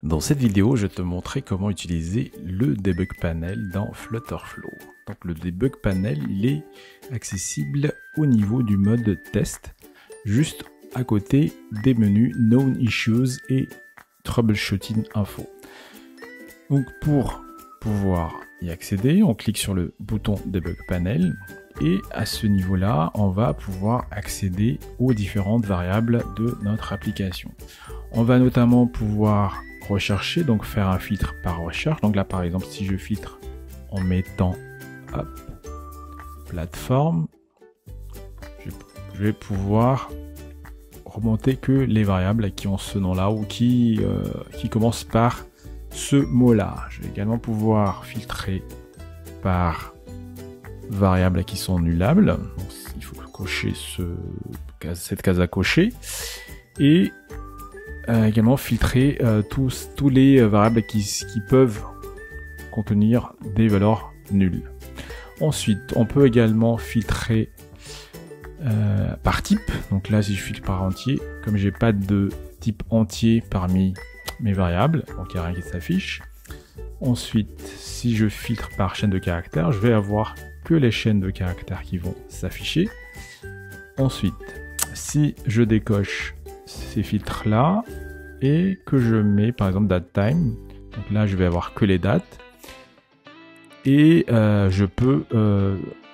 Dans cette vidéo, je vais te montrer comment utiliser le Debug Panel dans Flutterflow. Donc le Debug Panel, il est accessible au niveau du mode test, juste à côté des menus Known Issues et Troubleshooting Info. Donc pour pouvoir y accéder, on clique sur le bouton Debug Panel et à ce niveau-là, on va pouvoir accéder aux différentes variables de notre application. On va notamment pouvoir rechercher, donc faire un filtre par recherche. Donc là par exemple, si je filtre en mettant plateforme, je vais pouvoir remonter que les variables qui ont ce nom-là ou qui commencent par ce mot-là. Je vais également pouvoir filtrer par variables qui sont nullables. Donc, il faut cocher cette case à cocher et également filtrer tous les variables qui peuvent contenir des valeurs nulles. Ensuite, on peut également filtrer par type. Donc là, si je filtre par entier, comme j'ai pas de type entier parmi mes variables, donc il n'y a rien qui s'affiche. Ensuite, si je filtre par chaîne de caractères, je vais avoir que les chaînes de caractères qui vont s'afficher. Ensuite, si je décoche ces filtres là et que je mets par exemple date time, donc là je vais avoir que les dates et je peux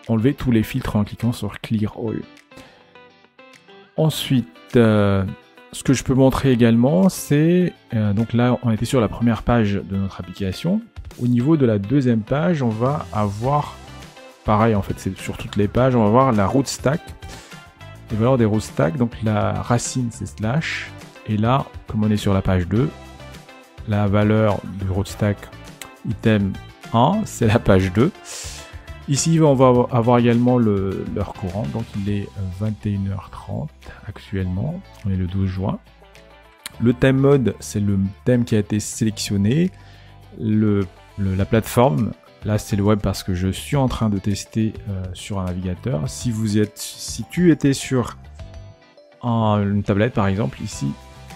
enlever tous les filtres en cliquant sur Clear All. Ensuite, ce que je peux montrer également, c'est donc là on était sur la première page de notre application. Au niveau de la deuxième page, on va avoir pareil, en fait c'est sur toutes les pages, on va voir la root stack, les valeurs des root stack. Donc la racine c'est slash, et là comme on est sur la page 2, la valeur du root stack item 1 c'est la page 2. Ici on va avoir également l'heure courante, donc il est 21h30 actuellement, on est le 12 juin. Le time mode c'est le thème qui a été sélectionné, la plateforme, là c'est le web parce que je suis en train de tester sur un navigateur. Si tu étais sur une tablette par exemple, ici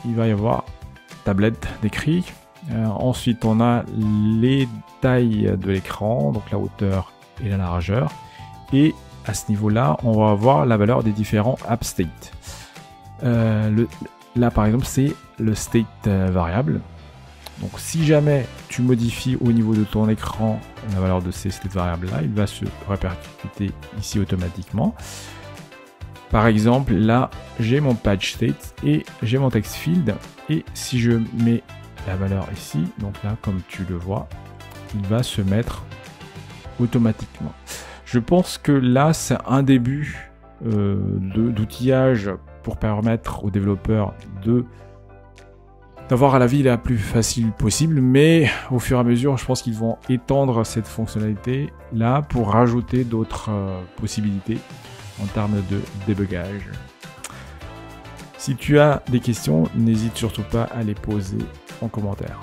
il va y avoir tablette d'écrit. Ensuite on a les tailles de l'écran, donc la hauteur et la largeur, et à ce niveau là on va avoir la valeur des différents app state. Là par exemple c'est le state variable. Donc si jamais tu modifies au niveau de ton écran la valeur de ces state variables là, il va se répercuter ici automatiquement. Par exemple là j'ai mon patch state et j'ai mon text field, et si je mets la valeur ici, donc là comme tu le vois, il va se mettre automatiquement. Je pense que là c'est un début d'outillage pour permettre aux développeurs d'avoir la vie la plus facile possible, mais au fur et à mesure je pense qu'ils vont étendre cette fonctionnalité là pour rajouter d'autres possibilités en termes de débugage. Si tu as des questions, n'hésite surtout pas à les poser en commentaire.